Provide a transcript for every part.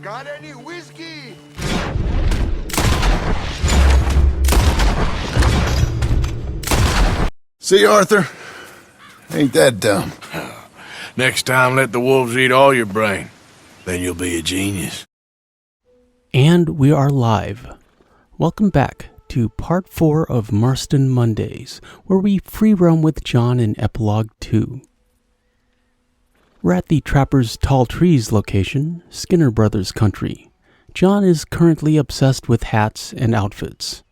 Got any whiskey? See, Arthur? Ain't that dumb. Next time, let the wolves eat all your brain. Then you'll be a genius. And we are live. Welcome back to part 4 of Marston Mondays, where we free roam with John in Epilogue 2. We're at the Trapper's Tall Trees location, Skinner Brothers country. John is currently obsessed with hats and outfits.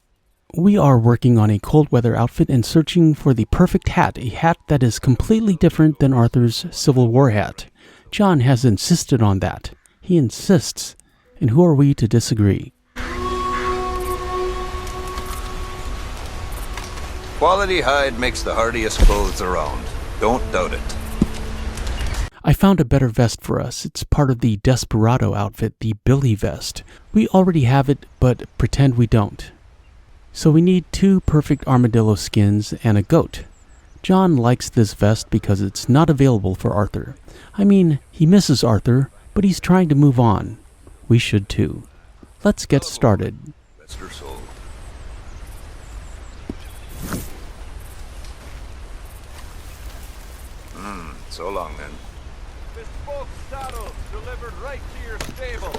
We are working on a cold weather outfit and searching for the perfect hat, a hat that is completely different than Arthur's Civil War hat. John has insisted on that. He insists. And who are we to disagree? Quality hide makes the hardiest clothes around. Don't doubt it. I found a better vest for us. It's part of the Desperado outfit, the Billy vest. We already have it, but pretend we don't. So we need 2 perfect armadillo skins and a goat. John likes this vest because it's not available for Arthur. I mean, he misses Arthur, but he's trying to move on. We should too. Let's get started. Rest her soul. So long then. Bespoke saddles delivered right to your stable.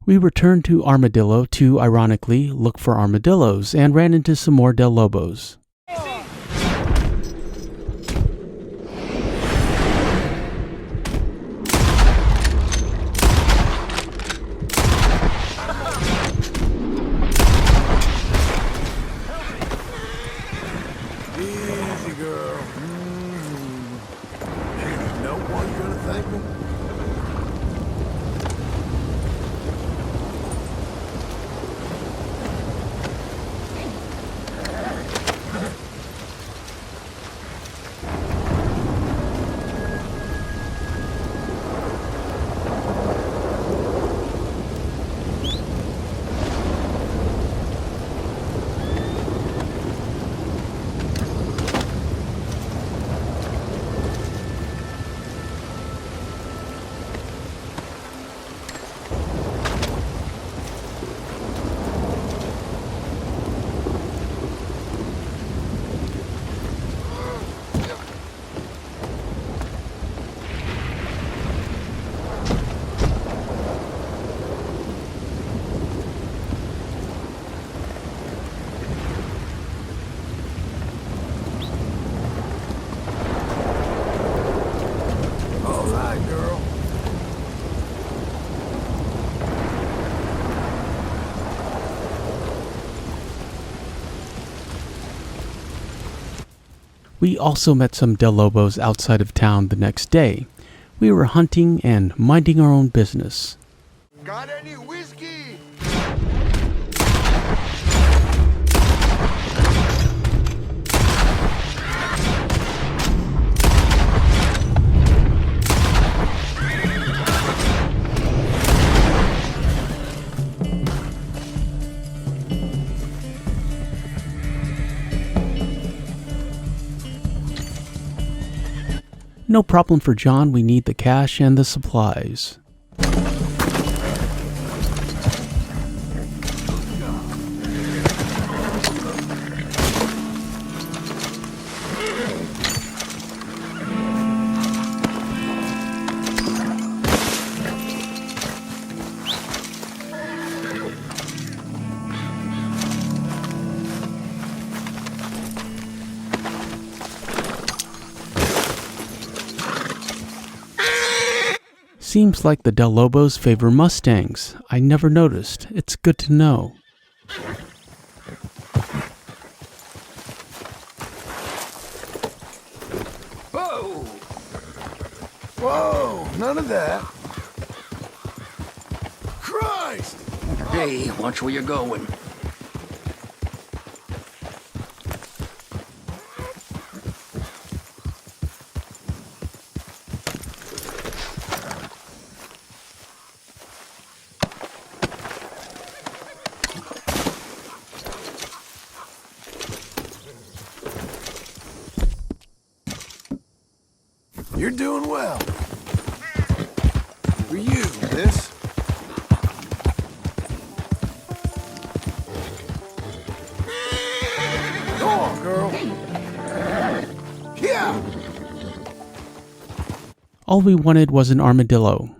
We returned to Armadillo to, ironically, look for armadillos and ran into some more del lobos. Easy, girl. Ain't no one gonna thank me. All right, girl. We also met some del lobos outside of town the next day. We were hunting and minding our own business. Got any whiskey? No problem for John, we need the cash and the supplies. Seems like the del lobos favor Mustangs. I never noticed. It's good to know. Whoa! Whoa! None of that. Christ! Hey, watch where you're going. You're doing well. For you, this. Go on, girl. Yeah. All we wanted was an armadillo.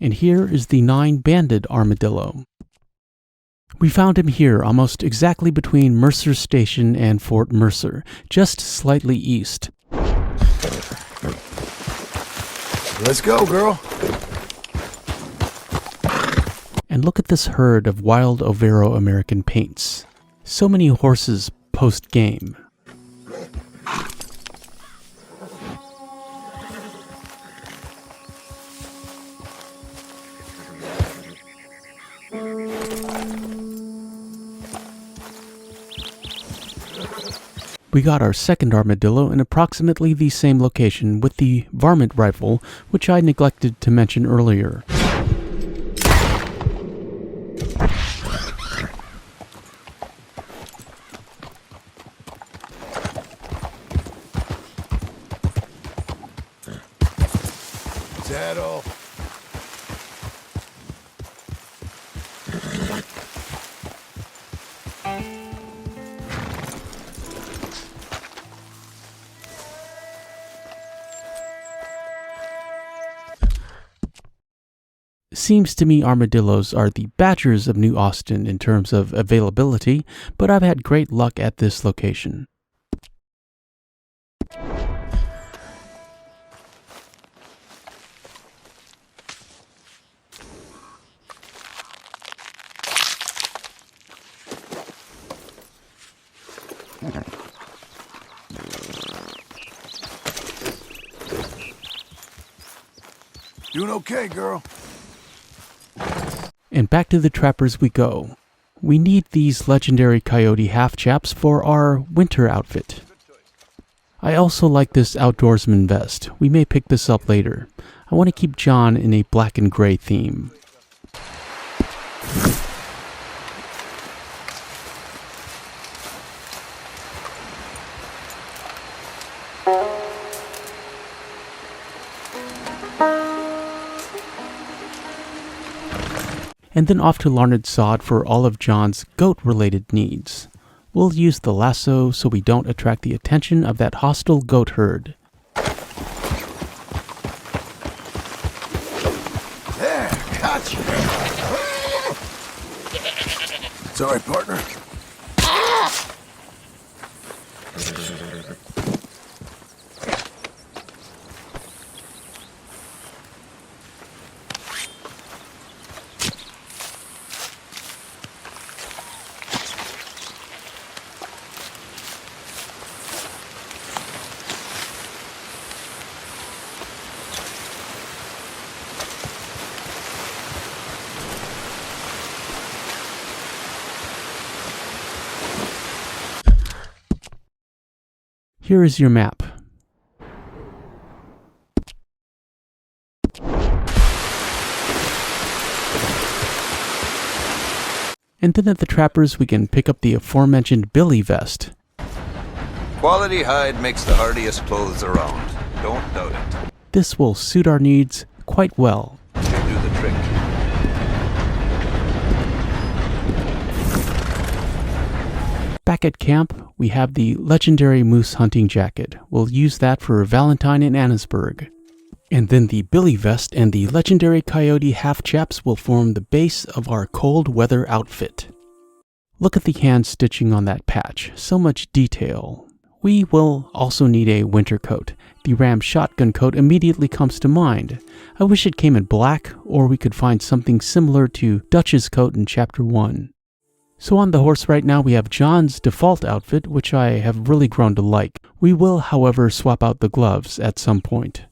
And here is the 9-banded armadillo. We found him here almost exactly between Mercer Station and Fort Mercer, just slightly east. Let's go, girl. And look at this herd of wild Overo American paints. So many horses post-game. We got our second armadillo in approximately the same location with the varmint rifle, which I neglected to mention earlier. Is that all? Seems to me armadillos are the badgers of New Austin in terms of availability, but I've had great luck at this location. Doing okay, girl. And back to the trappers we go. We need these legendary coyote half-chaps for our winter outfit. I also like this outdoorsman vest. We may pick this up later. I want to keep John in a black and gray theme. And then off to Larned Sod for all of John's goat-related needs. We'll use the lasso so we don't attract the attention of that hostile goat herd. There, gotcha. Sorry, partner. Here is your map. And then at the trappers we can pick up the aforementioned Billy vest. Quality hide makes the hardiest clothes around. Don't doubt it. This will suit our needs quite well. Should do the trick. Back at camp, we have the legendary moose hunting jacket. We'll use that for Valentine in Annesburg. And then the Billy vest and the legendary coyote half-chaps will form the base of our cold weather outfit. Look at the hand stitching on that patch. So much detail. We will also need a winter coat. The Ram shotgun coat immediately comes to mind. I wish it came in black, or we could find something similar to Dutch's coat in Chapter 1. So on the horse right now we have John's default outfit, which I have really grown to like. We will, however, swap out the gloves at some point.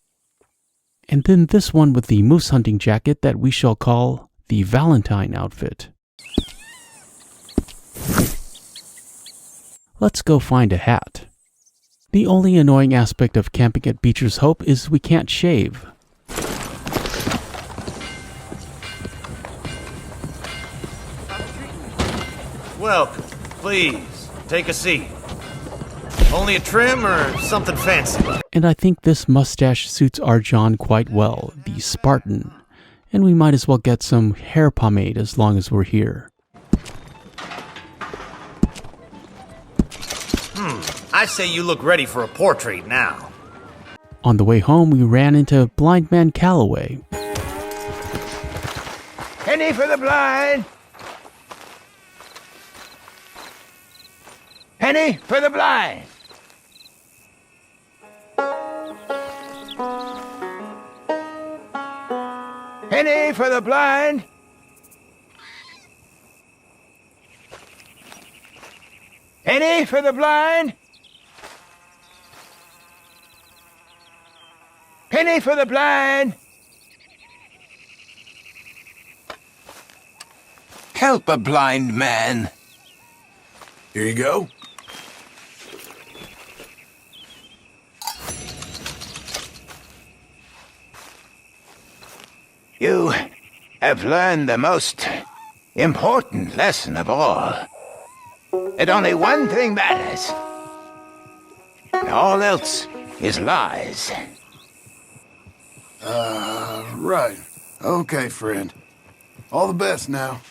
And then this one with the moose hunting jacket that we shall call the Valentine outfit. Let's go find a hat. The only annoying aspect of camping at Beecher's Hope is we can't shave. Welcome. Please, take a seat. Only a trim or something fancy? And I think this mustache suits our John quite well, the Spartan. And we might as well get some hair pomade as long as we're here. I say you look ready for a portrait now. On the way home, we ran into Blind Man Calloway. Penny for the blind! Penny for the blind! Penny for the blind! Penny for the blind! Penny for the blind! Help a blind man. Here you go. You have learned the most important lesson of all. That only one thing matters. And all else is lies. Right. Okay, friend. All the best now.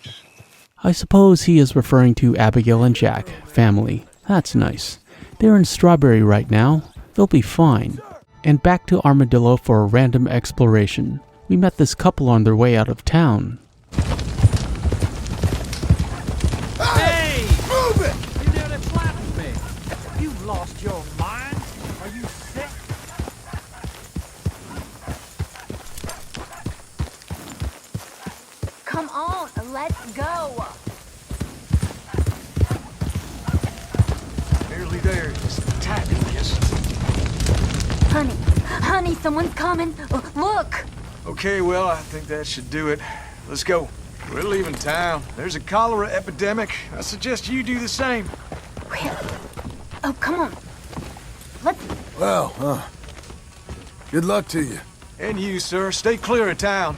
I suppose he is referring to Abigail and Jack, family. That's nice. They're in Strawberry right now. They'll be fine. And back to Armadillo for a random exploration. We met this couple on their way out of town. Hey! Move it! You nearly flattened me. You've lost your mind. Are you sick? Come on, let's go. Nearly there. Just a tiny distance. Honey, someone's coming. Look. Okay, well, I think that should do it. Let's go. We're leaving town. There's a cholera epidemic. I suggest you do the same. Oh, come on. Let's... Well, good luck to you. And you, sir. Stay clear of town.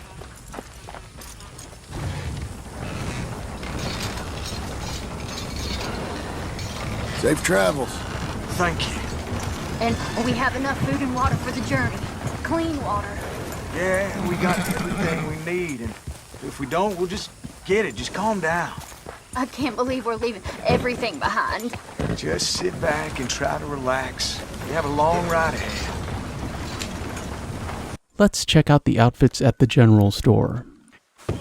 Safe travels. Thank you. And we have enough food and water for the journey. Clean water. Yeah, we got everything we need, and if we don't, we'll just get it. Just calm down. I can't believe we're leaving everything behind. Just sit back and try to relax. We have a long ride ahead. Let's check out the outfits at the general store. Well,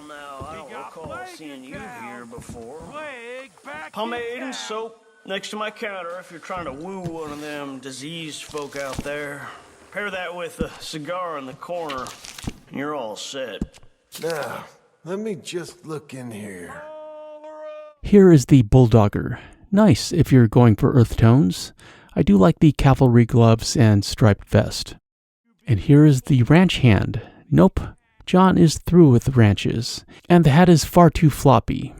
now, I don't recall seeing you here before. Pomade and soap next to my counter if you're trying to woo one of them diseased folk out there. Pair that with a cigar in the corner, and you're all set. Now, let me just look in here. Here is the Bulldogger. Nice if you're going for earth tones. I do like the cavalry gloves and striped vest. And here is the ranch hand. Nope, John is through with ranches. And the hat is far too floppy.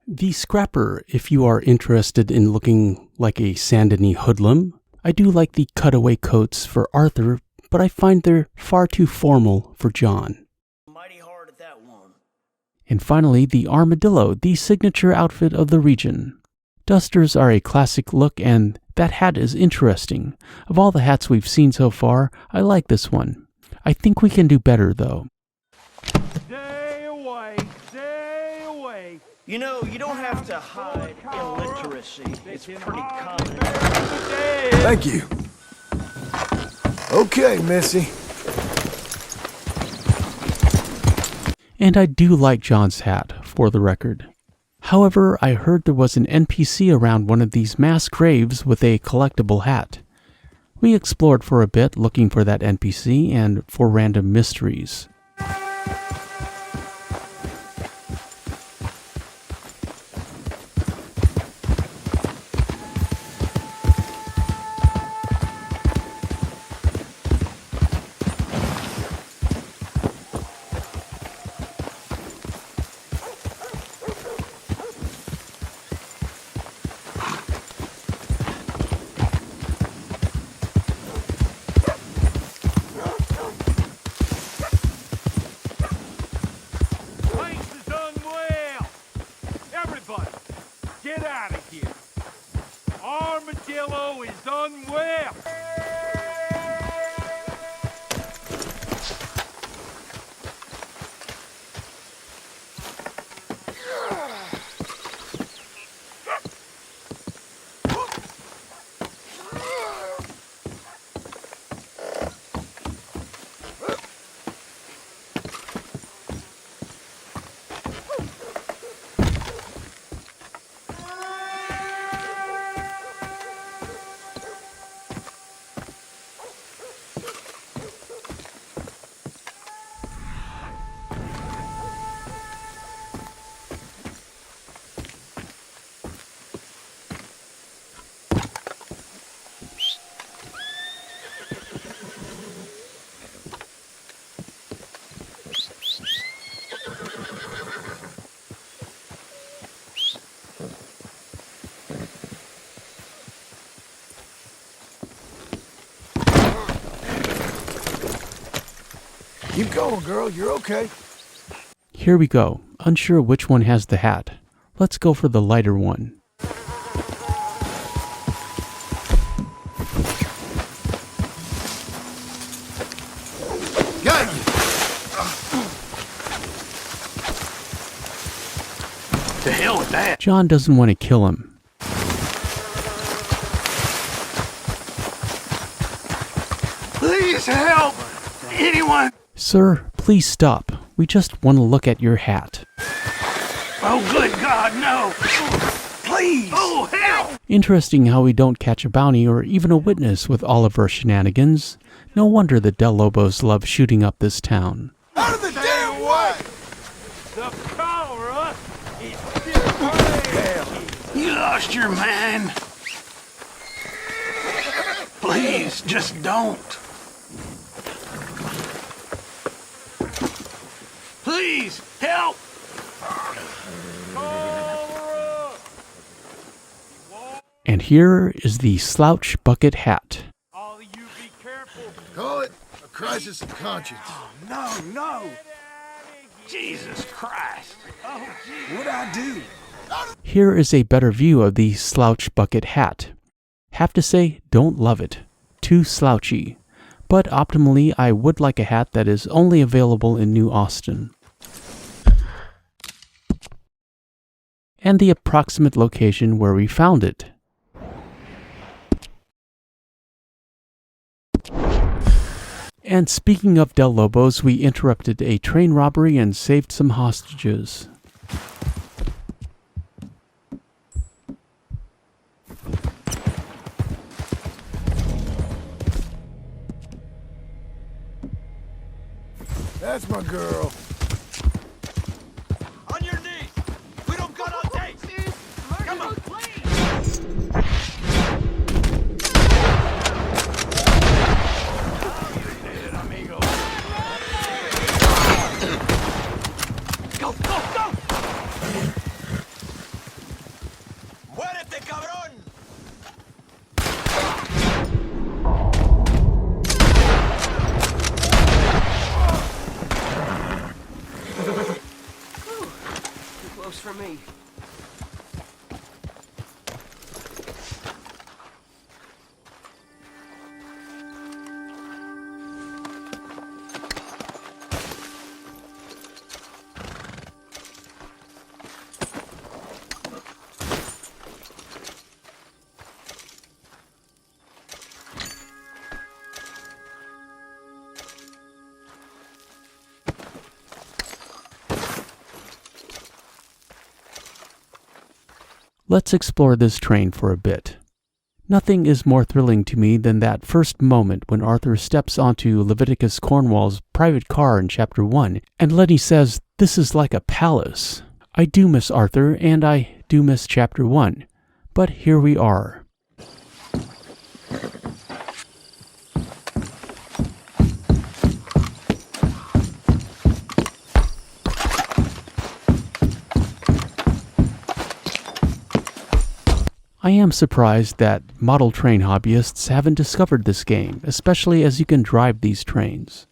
The Scrapper, if you are interested in looking like a Sandony hoodlum. I do like the cutaway coats for Arthur, but I find they're far too formal for John. Mighty hard at that one. And finally, the Armadillo, the signature outfit of the region. Dusters are a classic look, and that hat is interesting. Of all the hats we've seen so far, I like this one. I think we can do better, though. Stay away. Stay away. You know, you don't have to hide illiteracy. It's pretty common. Thank you. Okay, Missy. And I do like John's hat, for the record. However, I heard there was an NPC around one of these mass graves with a collectible hat. We explored for a bit looking for that NPC and for random mysteries. Place is unwell. Everybody, get out of here. Armadillo is unwell. Keep going, girl. You're okay. Here we go. Unsure which one has the hat. Let's go for the lighter one. Got you. The hell with that? John doesn't want to kill him. Please help! Anyone? Sir, please stop. We just want to look at your hat. Oh, good God, no! Please! Oh, help! Interesting how we don't catch a bounty or even a witness with all of our shenanigans. No wonder the Del Lobos love shooting up this town. Out of the damn way! The cholera is still raging. You lost your mind. Please, just don't. Please, help! Cholera! And here is the Slouched Bucket Hat. All of you be careful. Call it a crisis of conscience. No! Jesus Christ! What'd I do? Here is a better view of the Slouched Bucket Hat. Have to say, don't love it. Too slouchy. But optimally, I would like a hat that is only available in New Austin. And the approximate location where we found it. And speaking of Del Lobos, we interrupted a train robbery and saved some hostages. That's my girl. On your knees. We don't got all day. Come on. Go, go, go! Muérete, cabrón! Too close for me. Let's explore this train for a bit. Nothing is more thrilling to me than that first moment when Arthur steps onto Leviticus Cornwall's private car in Chapter 1, and Lenny says, "This is like a palace." I do miss Arthur, and I do miss Chapter 1, but here we are. I am surprised that model train hobbyists haven't discovered this game, especially as you can drive these trains.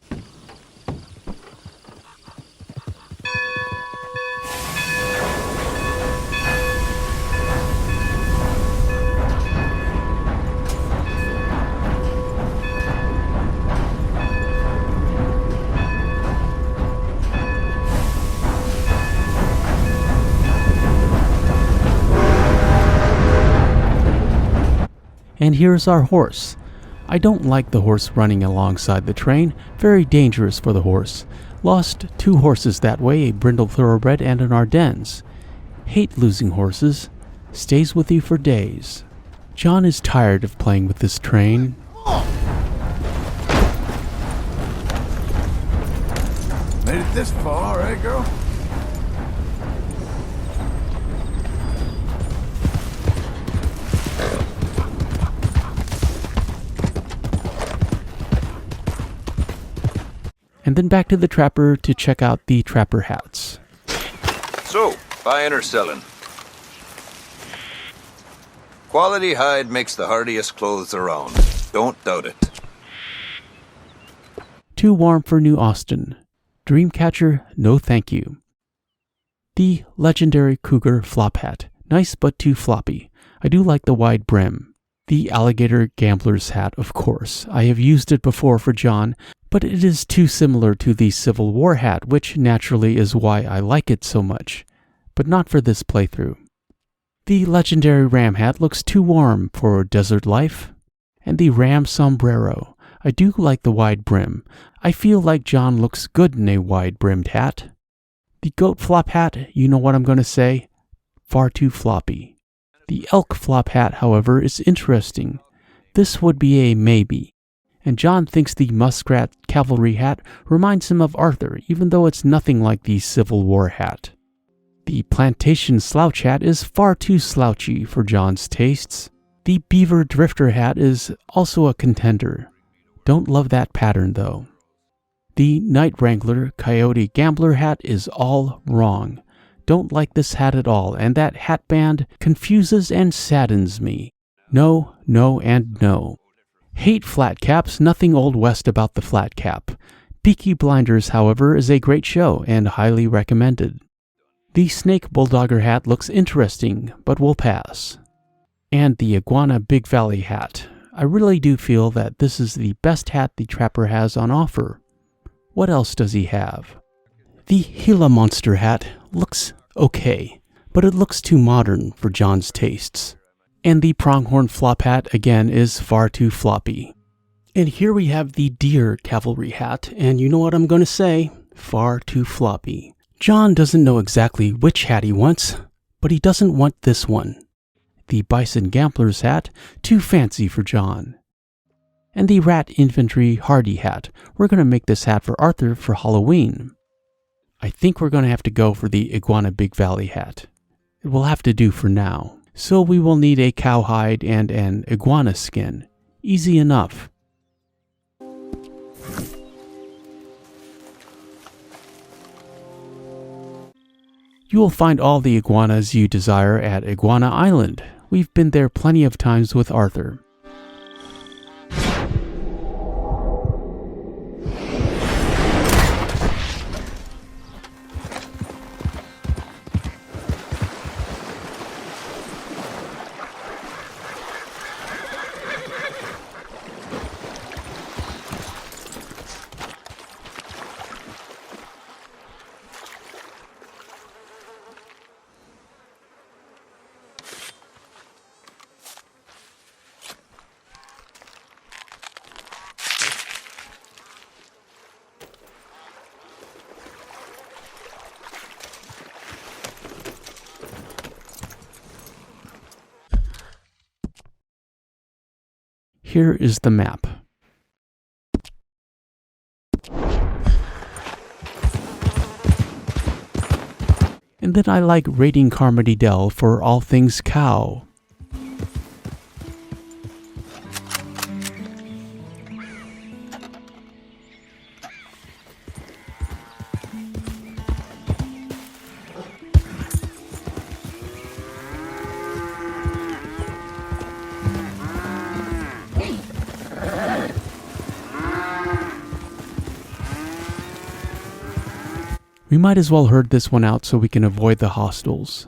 And here's our horse. I don't like the horse running alongside the train, very dangerous for the horse. Lost 2 horses that way, a brindle thoroughbred and an Ardennes. Hate losing horses, stays with you for days. John is tired of playing with this train. Made it this far, eh, girl? And then back to the trapper to check out the trapper hats. So, buying or selling? Quality hide makes the hardiest clothes around. Don't doubt it. Too warm for New Austin. Dreamcatcher, no thank you. The legendary Cougar flop hat. Nice but too floppy. I do like the wide brim. The Alligator Gamblers Hat, of course. I have used it before for John, but it is too similar to the Civil War hat, which naturally is why I like it so much, but not for this playthrough. The legendary Ram hat looks too warm for desert life. And the Ram sombrero. I do like the wide brim. I feel like John looks good in a wide-brimmed hat. The Goat flop hat, you know what I'm going to say? Far too floppy. The Elk flop hat, however, is interesting. This would be a maybe. And John thinks the Muskrat cavalry hat reminds him of Arthur, even though it's nothing like the Civil War hat. The Plantation slouch hat is far too slouchy for John's tastes. The Beaver drifter hat is also a contender. Don't love that pattern though. The Night Wrangler Coyote Gambler hat is all wrong. Don't like this hat at all, and that hat band confuses and saddens me. No, no, and no. Hate flat caps, nothing Old West about the flat cap. Peaky Blinders, however, is a great show and highly recommended. The Snake Bulldogger hat looks interesting, but will pass. And the Iguana Big Valley hat. I really do feel that this is the best hat the Trapper has on offer. What else does he have? The Gila Monster hat looks okay, but it looks too modern for John's tastes. And the Pronghorn flop hat, again, is far too floppy. And here we have the Deer Cavalry hat, and you know what I'm going to say? Far too floppy. John doesn't know exactly which hat he wants, but he doesn't want this one. The Bison Gamblers hat, too fancy for John. And the Rat Infantry Hardy hat. We're going to make this hat for Arthur for Halloween. I think we're going to have to go for the Iguana Big Valley hat. It will have to do for now. So we will need a cowhide and an iguana skin. Easy enough. You will find all the iguanas you desire at Iguana Island. We've been there plenty of times with Arthur. here is the map. And then I like raiding Carmody Dell for all things cow. We might as well herd this one out so we can avoid the hostiles.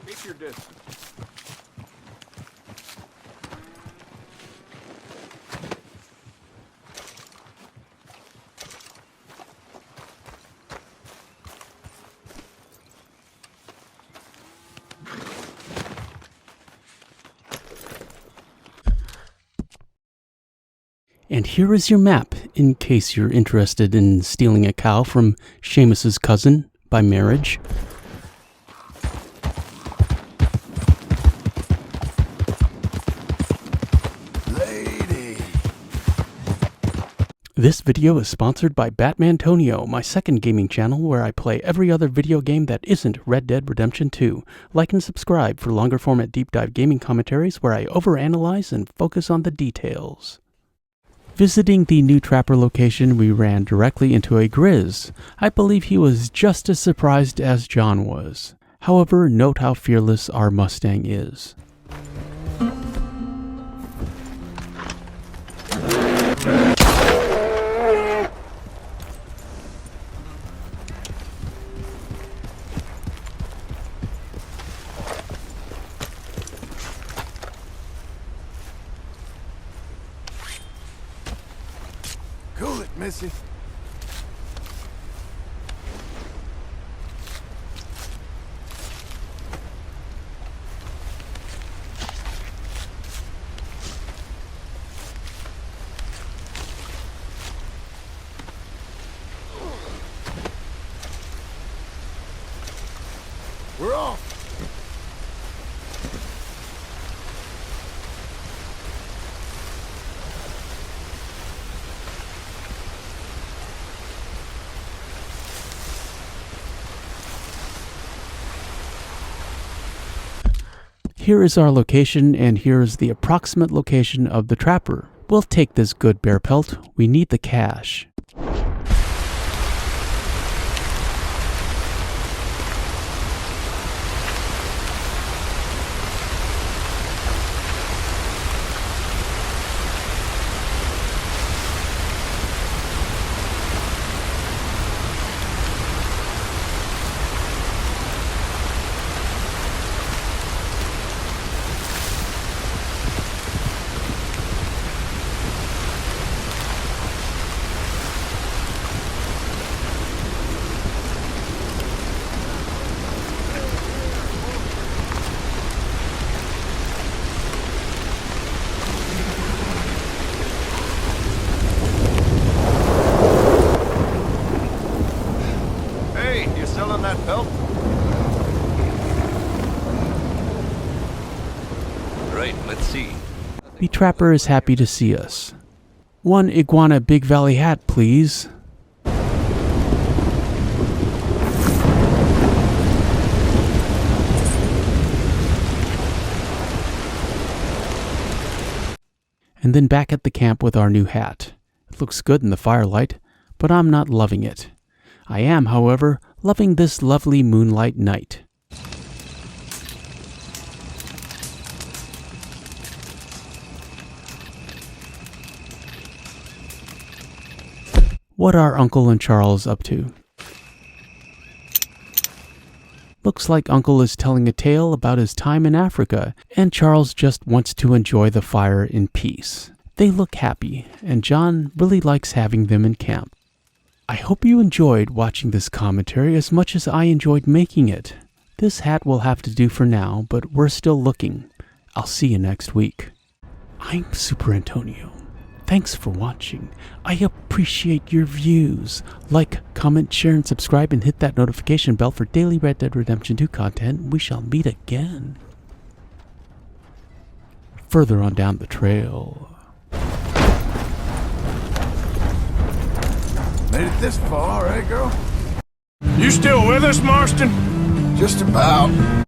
Keep your distance. And here is your map, in case you're interested in stealing a cow from Seamus's cousin by marriage. This video is sponsored by Batmantonio, my second gaming channel where I play every other video game that isn't Red Dead Redemption 2. Like and subscribe for longer format deep dive gaming commentaries where I overanalyze and focus on the details. Visiting the new Trapper location, we ran directly into a Grizz. I believe he was just as surprised as John was. However, note how fearless our Mustang is. Cool it, Missy. We're off. Here is our location, and here is the approximate location of the Trapper. We'll take this good bear pelt. We need the cash. that belt? Right, let's see. The trapper is happy to see us. One iguana Big Valley hat, please. And then back at the camp with our new hat. It looks good in the firelight, but I'm not loving it. I am, however, loving this lovely moonlight night. What are Uncle and Charles up to? Looks like Uncle is telling a tale about his time in Africa, and Charles just wants to enjoy the fire in peace. They look happy, and John really likes having them in camp. I hope you enjoyed watching this commentary as much as I enjoyed making it. This hat will have to do for now, but we're still looking. I'll see you next week. I'm Super Antonio. Thanks for watching. I appreciate your views. Like, comment, share, and subscribe, and hit that notification bell for daily Red Dead Redemption 2 content. We shall meet again further on down the trail. Made it this far, eh, girl? You still with us, Marston? Just about.